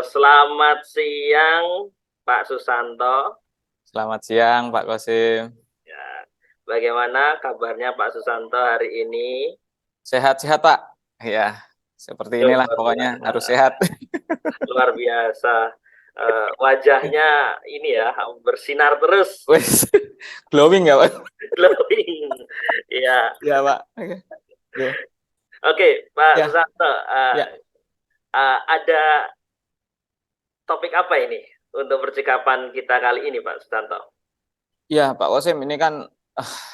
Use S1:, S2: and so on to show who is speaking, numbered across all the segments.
S1: Selamat siang, Pak Susanto.
S2: Selamat siang, Pak Kosim.
S1: Ya, bagaimana kabarnya Pak Susanto hari ini?
S2: Sehat-sehat, Pak. Ya, seperti inilah
S1: Luar
S2: pokoknya harus
S1: biasa.
S2: sehat.
S1: Luar biasa. Wajahnya ini ya bersinar terus,
S2: Wes, glowing nggak, Pak?
S1: glowing. Ya,
S2: Ya, Pak. Oke. Oke.
S1: oke, Pak
S2: Ya,
S1: Susanto.
S2: ya.
S1: Ada topik apa ini untuk percakapan kita kali ini, Pak Susanto?
S2: Ya, Pak Kosim, ini kan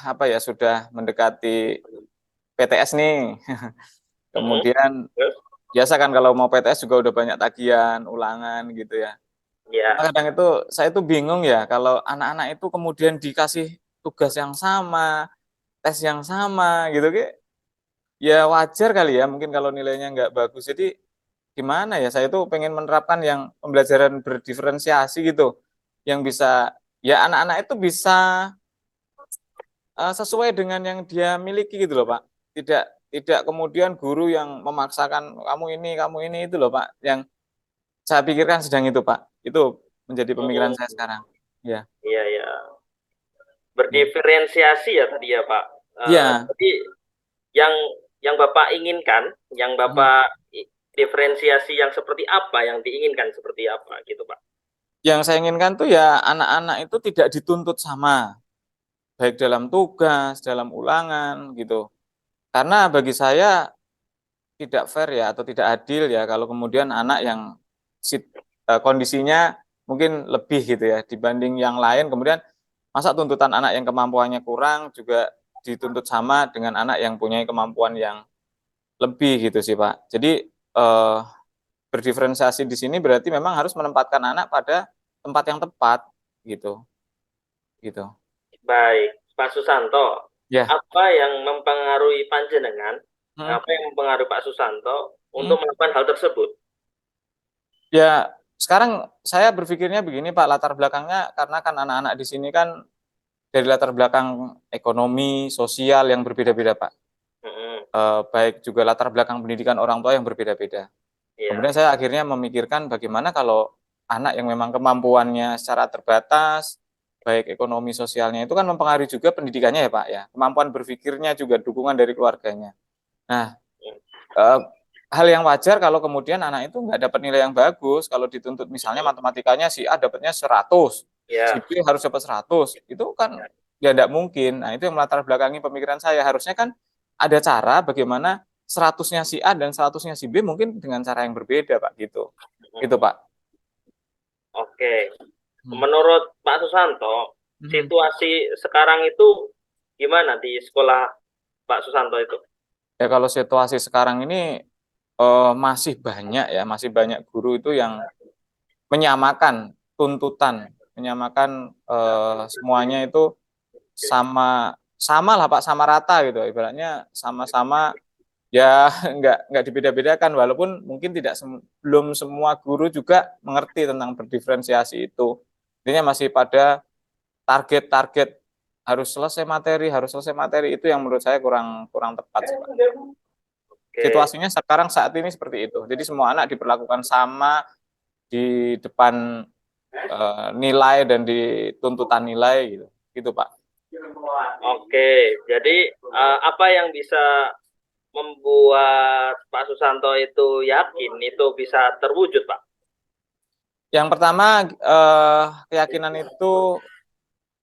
S2: apa ya, sudah mendekati PTS nih. Kemudian
S1: Terus?
S2: biasa kan kalau mau PTS juga udah banyak tagihan, ulangan gitu ya. Cuma
S1: Ya,
S2: kadang itu saya tuh bingung ya kalau anak-anak itu kemudian dikasih tugas yang sama, tes yang sama gitu, ya wajar kali ya mungkin kalau nilainya nggak bagus. Jadi gimana ya, saya tuh pengen menerapkan yang pembelajaran berdiferensiasi gitu, yang bisa ya anak-anak itu bisa sesuai dengan yang dia miliki gitu loh Pak. Tidak tidak kemudian guru yang memaksakan kamu ini itu loh Pak, yang saya pikirkan sedang itu Pak. Itu menjadi pemikiran saya sekarang. Ya,
S1: iya, iya.
S2: ya.
S1: Berdiferensiasi ya tadi ya Pak.
S2: Ya,
S1: Jadi yang Bapak inginkan, yang
S2: mhm.
S1: Bapak diferensiasi yang seperti apa, yang diinginkan seperti apa gitu Pak.
S2: Yang saya inginkan tuh ya anak-anak itu tidak dituntut sama, baik dalam tugas, dalam ulangan gitu. Karena bagi saya tidak fair ya atau tidak adil ya kalau kemudian anak yang kondisinya mungkin lebih gitu ya dibanding yang lain, kemudian masa tuntutan anak yang kemampuannya kurang juga dituntut sama dengan anak yang punya kemampuan yang lebih gitu sih Pak. Jadi berdiferensiasi di sini berarti memang harus menempatkan anak pada tempat yang tepat gitu. Gitu.
S1: Baik, Pak Susanto,
S2: Ya.
S1: apa yang mempengaruhi panjenengan,
S2: Hmm.
S1: apa yang mempengaruhi Pak Susanto
S2: Hmm.
S1: untuk melakukan hal tersebut?
S2: Ya, sekarang saya berpikirnya begini Pak, latar belakangnya karena kan anak-anak di sini kan dari latar belakang ekonomi, sosial yang berbeda-beda Pak.
S1: Mm-mm.
S2: Baik juga latar belakang pendidikan orang tua yang berbeda-beda.
S1: Iya,
S2: Kemudian saya akhirnya memikirkan bagaimana kalau anak yang memang kemampuannya secara terbatas, baik ekonomi sosialnya itu kan mempengaruhi juga pendidikannya ya Pak ya, kemampuan berpikirnya juga dukungan dari keluarganya. Nah,
S1: mm,
S2: eh, hal yang wajar kalau kemudian anak itu nggak dapat nilai yang bagus, kalau dituntut misalnya
S1: mm-mm.
S2: matematikanya si A dapatnya 100, si
S1: Ya,
S2: B harus dapat 100, itu kan ya tidak mungkin. Nah, itu yang melatar belakangi pemikiran saya. Harusnya kan ada cara bagaimana 100-nya si A dan 100-nya si B mungkin dengan cara yang berbeda, Pak, gitu. Gitu,
S1: mm-mm.
S2: Pak.
S1: Oke.
S2: Hmm.
S1: Menurut Pak Susanto,
S2: Mhm.
S1: situasi sekarang itu gimana di sekolah Pak Susanto itu?
S2: Ya kalau situasi sekarang ini masih banyak ya, masih banyak guru itu yang menyamakan tuntutan, menyamakan semuanya itu sama sama lah Pak, sama rata gitu. Ibaratnya sama-sama ya nggak dibeda-bedakan walaupun mungkin belum semua guru juga mengerti tentang berdiferensiasi itu. Intinya masih pada target-target harus selesai materi itu yang menurut saya kurang kurang tepat sih Pak.
S1: Oke,
S2: Situasinya sekarang saat ini seperti itu. Jadi semua anak diperlakukan sama di depan nilai dan di tuntutan nilai gitu. Gitu, Pak.
S1: oke. Jadi apa yang bisa membuat Pak Susanto itu yakin itu bisa terwujud, Pak?
S2: Yang pertama keyakinan itu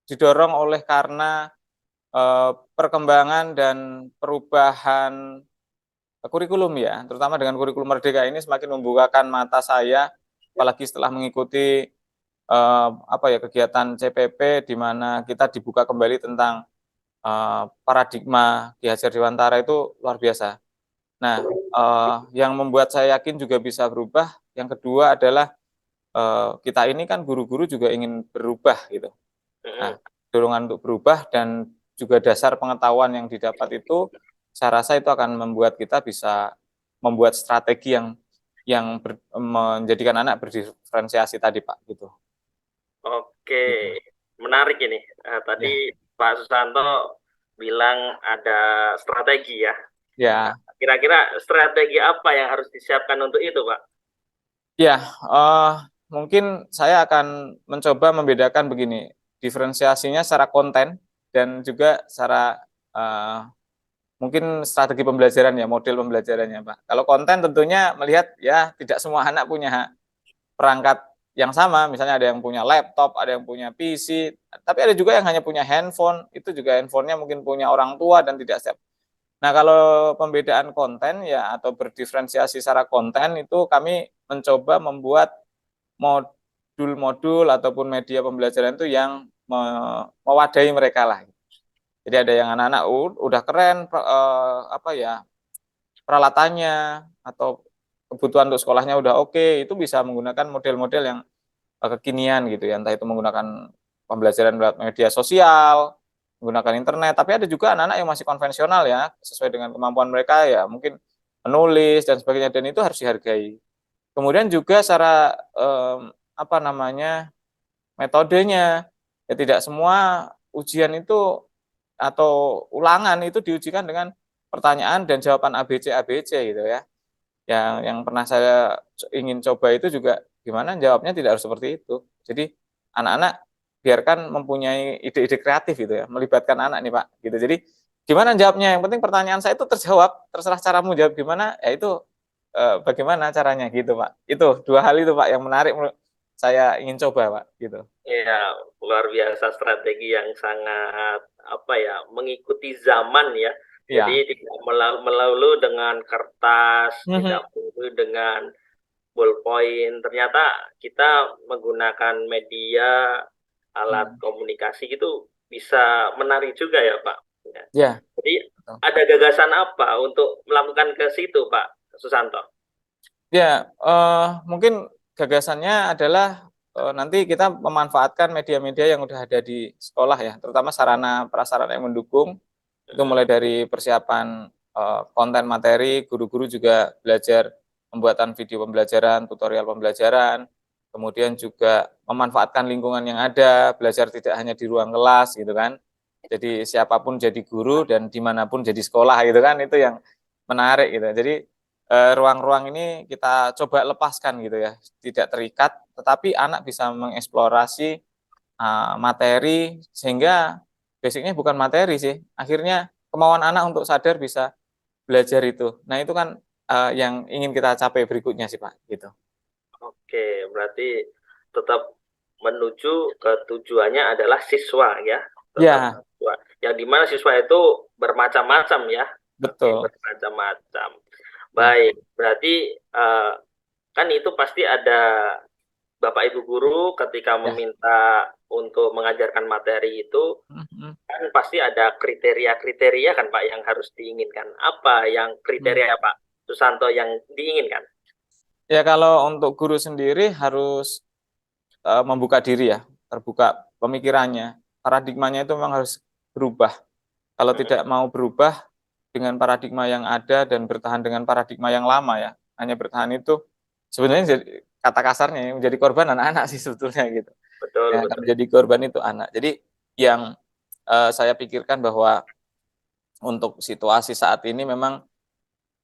S2: didorong oleh karena perkembangan dan perubahan kurikulum ya, terutama dengan kurikulum Merdeka ini semakin membukakan mata saya, apalagi setelah mengikuti apa ya kegiatan CPP di mana kita dibuka kembali tentang paradigma Ki Hajar Dewantara itu luar biasa. Nah, yang membuat saya yakin juga bisa berubah, yang kedua adalah kita ini kan guru-guru juga ingin berubah gitu. Nah,
S1: Mm-mm.
S2: dorongan untuk berubah dan juga dasar pengetahuan yang didapat itu, saya rasa itu akan membuat kita bisa membuat strategi yang menjadikan anak berdiferensiasi tadi, Pak, gitu.
S1: Oke,
S2: Gitu.
S1: menarik ini. Tadi
S2: Ya,
S1: Pak Susanto bilang ada strategi ya. Nah,
S2: ya,
S1: kira-kira strategi apa yang harus disiapkan untuk itu, Pak?
S2: ya. Mungkin saya akan mencoba membedakan begini, diferensiasinya secara konten dan juga secara eh, mungkin strategi pembelajaran ya, model pembelajarannya, Pak. Kalau konten tentunya melihat ya tidak semua anak punya perangkat yang sama, misalnya ada yang punya laptop, ada yang punya PC, tapi ada juga yang hanya punya handphone, itu juga handphonenya mungkin punya orang tua dan tidak setiap. Nah, kalau pembedaan konten ya atau berdiferensiasi secara konten itu kami mencoba membuat modul-modul ataupun media pembelajaran itu yang mewadahi mereka lah. Jadi ada yang anak-anak udah keren apa ya peralatannya atau kebutuhan untuk sekolahnya udah oke, itu bisa menggunakan model-model yang kekinian gitu ya, entah itu menggunakan pembelajaran lewat media sosial, menggunakan internet, tapi ada juga anak-anak yang masih konvensional ya, sesuai dengan kemampuan mereka ya, mungkin menulis dan sebagainya, dan itu harus dihargai. Kemudian juga secara apa namanya metodenya, ya tidak semua ujian itu atau ulangan itu diujikan dengan pertanyaan dan jawaban ABC ABC gitu ya. Yang pernah saya ingin coba itu juga gimana jawabnya tidak harus seperti itu. Jadi anak-anak biarkan mempunyai ide-ide kreatif gitu ya, melibatkan anak nih Pak gitu. Jadi gimana jawabnya? Yang penting pertanyaan saya itu terjawab, terserah caramu jawab gimana, ya itu bagaimana caranya gitu Pak. Itu dua hal itu Pak yang menarik menurut saya ingin coba Pak gitu.
S1: Ya, luar biasa strategi yang sangat apa ya, mengikuti zaman ya. Jadi
S2: Iya.
S1: tidak melulu dengan kertas, tidak melulu dengan ballpoint. Ternyata kita menggunakan media, alat
S2: Hmm.
S1: komunikasi itu bisa menarik juga ya, Pak. Ya.
S2: Ya,
S1: Jadi
S2: betul.
S1: ada gagasan apa untuk melakukan ke situ, Pak Susanto?
S2: Ya, mungkin gagasannya adalah nanti kita memanfaatkan media-media yang udah ada di sekolah ya, terutama sarana prasarana yang mendukung. Itu mulai dari persiapan konten materi, guru-guru juga belajar pembuatan video pembelajaran, tutorial pembelajaran, kemudian juga memanfaatkan lingkungan yang ada, belajar tidak hanya di ruang kelas gitu kan. Jadi siapapun jadi guru dan dimanapun jadi sekolah gitu kan, itu yang menarik gitu. Jadi ruang-ruang ini kita coba lepaskan gitu ya, tidak terikat, tetapi anak bisa mengeksplorasi materi sehingga basicnya bukan materi sih, akhirnya kemauan anak untuk sadar bisa belajar itu. Nah itu kan yang ingin kita capai berikutnya sih Pak, gitu.
S1: Oke, berarti tetap menuju ke tujuannya adalah siswa ya, tetap
S2: Ya,
S1: siswa. Yang dimana siswa itu bermacam-macam ya. Oke,
S2: betul.
S1: bermacam-macam.
S2: Ya,
S1: Baik, berarti kan itu pasti ada Bapak Ibu guru ketika
S2: ya.
S1: meminta untuk mengajarkan materi itu
S2: Mhm,
S1: kan pasti ada kriteria-kriteria kan Pak yang harus diinginkan. Apa yang
S2: mhm.
S1: kriteria Pak Susanto yang diinginkan?
S2: Ya kalau untuk guru sendiri harus membuka diri ya, terbuka pemikirannya, paradigmanya itu memang harus berubah. Kalau tidak mau berubah dengan paradigma yang ada dan bertahan dengan paradigma yang lama ya, hanya bertahan itu sebenarnya jadi, kata kasarnya ya, menjadi korban anak-anak sih sebetulnya gitu.
S1: Betul,
S2: Ya, akan
S1: betul.
S2: menjadi korban itu anak. Jadi yang saya pikirkan bahwa untuk situasi saat ini memang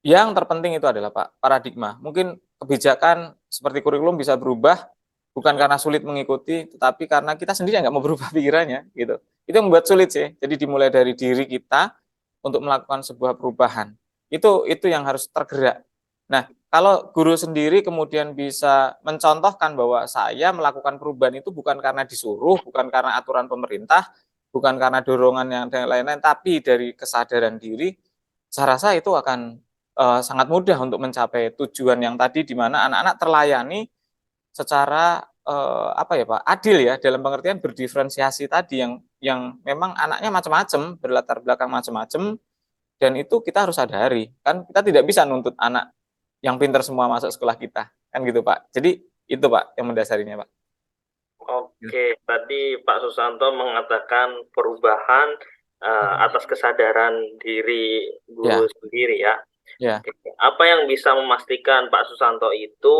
S2: yang terpenting itu adalah Pak paradigma. Mungkin kebijakan seperti kurikulum bisa berubah bukan karena sulit mengikuti, tetapi karena kita sendiri nggak mau berubah pikirannya gitu. Itu yang membuat sulit sih. Jadi dimulai dari diri kita untuk melakukan sebuah perubahan. Itu yang harus tergerak. Nah, kalau guru sendiri kemudian bisa mencontohkan bahwa saya melakukan perubahan itu bukan karena disuruh, bukan karena aturan pemerintah, bukan karena dorongan yang lain-lain, tapi dari kesadaran diri, saya rasa itu akan sangat mudah untuk mencapai tujuan yang tadi di mana anak-anak terlayani secara apa ya Pak, adil ya dalam pengertian berdiferensiasi tadi yang memang anaknya macam-macam, berlatar belakang macam-macam dan itu kita harus sadari. Kan kita tidak bisa nuntut anak yang pintar semua masuk sekolah kita, kan gitu Pak. Jadi Itu Pak yang mendasarinya Pak.
S1: Oke, tadi Pak Susanto mengatakan perubahan atas kesadaran diri guru
S2: Ya,
S1: sendiri ya.
S2: ya.
S1: Oke. Apa yang bisa memastikan Pak Susanto itu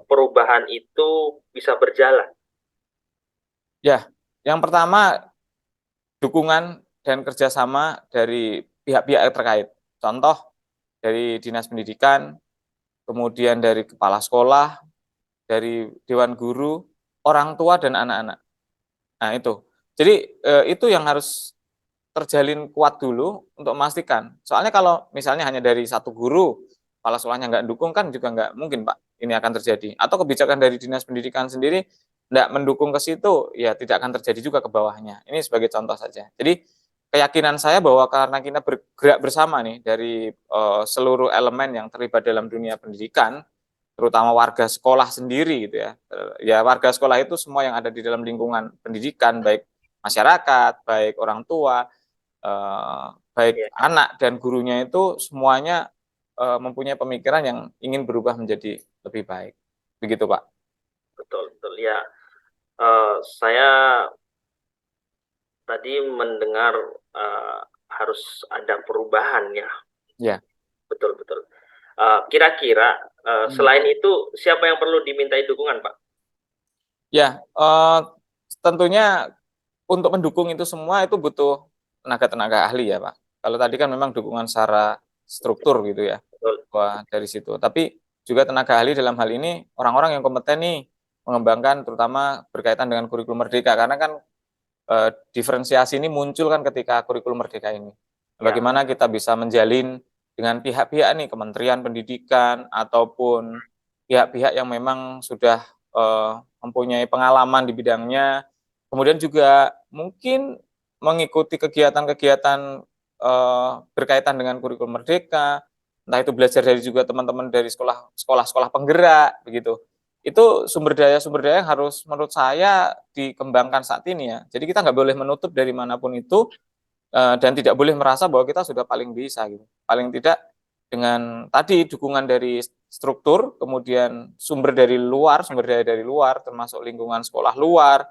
S1: perubahan itu bisa berjalan?
S2: Ya, yang pertama dukungan dan kerjasama dari pihak-pihak terkait. Contoh dari dinas pendidikan, kemudian dari kepala sekolah, dari dewan guru, orang tua dan anak-anak. Nah itu. Jadi itu yang harus terjalin kuat dulu untuk memastikan. Soalnya kalau misalnya hanya dari satu guru, kepala sekolahnya nggak dukung kan juga nggak mungkin Pak ini akan terjadi. Atau kebijakan dari dinas pendidikan sendiri nggak mendukung ke situ, ya tidak akan terjadi juga ke bawahnya. Ini sebagai contoh saja. Jadi keyakinan saya bahwa karena kita bergerak bersama nih dari seluruh elemen yang terlibat dalam dunia pendidikan, terutama warga sekolah sendiri gitu ya. Ya warga sekolah itu semua yang ada di dalam lingkungan pendidikan, baik masyarakat, baik orang tua, baik
S1: Ya,
S2: anak dan gurunya itu semuanya mempunyai pemikiran yang ingin berubah menjadi lebih baik. Begitu, Pak.
S1: betul, betul. Ya, saya tadi mendengar eh, harus ada perubahan ya.
S2: Ya.
S1: Betul, betul. Kira-kira
S2: Hmm.
S1: selain itu siapa yang perlu dimintai dukungan, Pak?
S2: Ya, tentunya untuk mendukung itu semua itu butuh tenaga-tenaga ahli ya, Pak. Kalau tadi kan memang dukungan secara struktur gitu ya,
S1: Betul.
S2: wah dari situ. Tapi juga tenaga ahli dalam hal ini orang-orang yang kompeten nih mengembangkan terutama berkaitan dengan kurikulum merdeka karena kan diferensiasi ini muncul kan ketika kurikulum merdeka ini.
S1: Ya,
S2: Bagaimana kita bisa menjalin dengan pihak-pihak nih, Kementerian Pendidikan ataupun pihak-pihak yang memang sudah mempunyai pengalaman di bidangnya, kemudian juga mungkin mengikuti kegiatan-kegiatan berkaitan dengan kurikulum merdeka, entah itu belajar dari juga teman-teman dari sekolah-sekolah penggerak begitu. Itu sumber daya yang harus menurut saya dikembangkan saat ini ya. Jadi kita nggak boleh menutup dari manapun itu dan tidak boleh merasa bahwa kita sudah paling bisa gitu. Paling tidak dengan tadi dukungan dari struktur, kemudian sumber daya dari luar, termasuk lingkungan sekolah luar,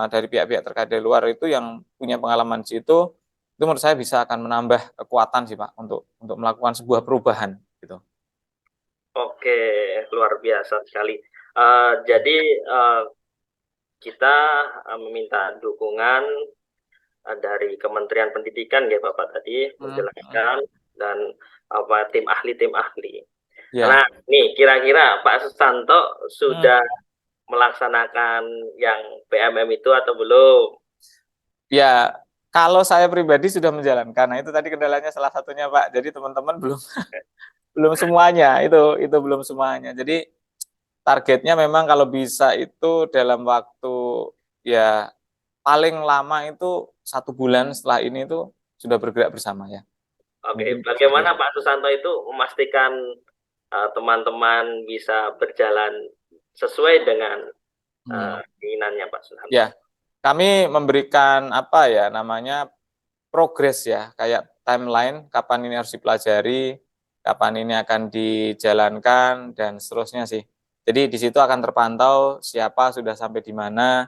S2: dari pihak-pihak terkait dari luar itu yang punya pengalaman di situ, itu menurut saya bisa akan menambah kekuatan sih Pak untuk melakukan sebuah perubahan gitu.
S1: oke, luar biasa sekali. Jadi eh, kita meminta dukungan dari Kementerian Pendidikan ya Bapak tadi
S2: Hmm,
S1: menjelaskan dan apa tim ahli.
S2: ya.
S1: Nah, nih kira-kira Pak Susanto
S2: Hmm.
S1: sudah melaksanakan yang PMM itu atau belum?
S2: Ya, kalau saya pribadi sudah menjalankan. Nah, itu tadi kendalanya salah satunya, Pak. Jadi teman-teman belum belum semuanya, itu belum semuanya. Jadi targetnya memang kalau bisa itu dalam waktu ya paling lama itu 1 bulan setelah ini itu sudah bergerak bersama ya.
S1: Oke,
S2: Mungkin seperti
S1: bagaimana
S2: itu.
S1: Pak Susanto itu memastikan teman-teman bisa berjalan sesuai dengan
S2: Hmm.
S1: keinginannya Pak Susanto?
S2: Ya, kami memberikan apa ya namanya progres ya, kayak timeline kapan ini harus dipelajari, kapan ini akan dijalankan dan seterusnya sih. Jadi di situ akan terpantau siapa sudah sampai di mana,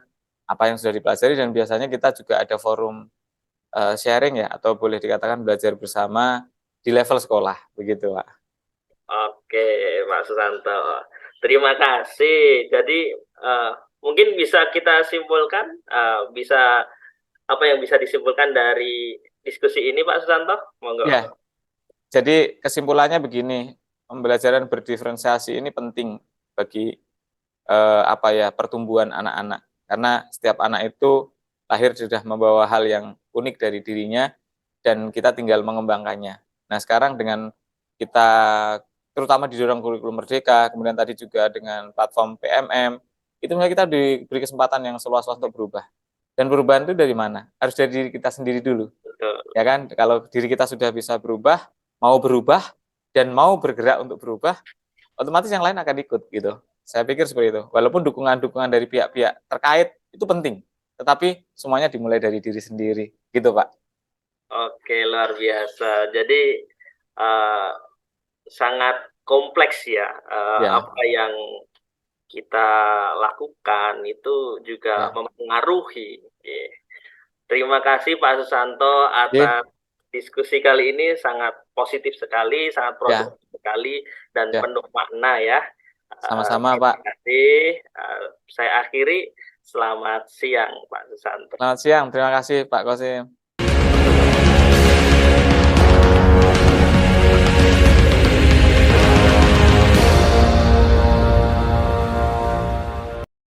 S2: apa yang sudah dipelajari dan biasanya kita juga ada forum sharing ya atau boleh dikatakan belajar bersama di level sekolah begitu, Pak.
S1: Oke, Pak Susanto. Terima kasih. Jadi eh, mungkin bisa kita simpulkan, bisa apa yang bisa disimpulkan dari diskusi ini, Pak Susanto?
S2: Ya,
S1: Monggo.
S2: jadi kesimpulannya begini, pembelajaran berdiferensiasi ini penting bagi apa ya pertumbuhan anak-anak karena setiap anak itu lahir sudah membawa hal yang unik dari dirinya dan kita tinggal mengembangkannya. Nah sekarang dengan kita terutama didorong kurikulum merdeka, kemudian tadi juga dengan platform PMM, itu sebenarnya kita diberi kesempatan yang seluas-luas untuk berubah. Dan perubahan itu dari mana? Harus dari diri kita sendiri dulu,
S1: Betul.
S2: ya kan? Kalau diri kita sudah bisa berubah dan mau bergerak untuk berubah, otomatis yang lain akan ikut gitu. Saya pikir seperti itu. Walaupun dukungan-dukungan dari pihak-pihak terkait itu penting, tetapi semuanya dimulai dari diri sendiri, gitu Pak.
S1: Oke, luar biasa. Jadi eh, sangat kompleks ya
S2: Ya,
S1: apa yang kita lakukan itu juga
S2: Ya,
S1: mempengaruhi. Terima kasih Pak Susanto
S2: oke,
S1: atas diskusi kali ini, sangat positif sekali, sangat
S2: ya,
S1: produktif sekali, dan
S2: ya,
S1: penuh makna ya.
S2: sama-sama
S1: Terima
S2: Pak.
S1: kasih. Saya akhiri. Selamat siang Pak Susanto.
S2: Selamat siang, terima kasih Pak Kosim.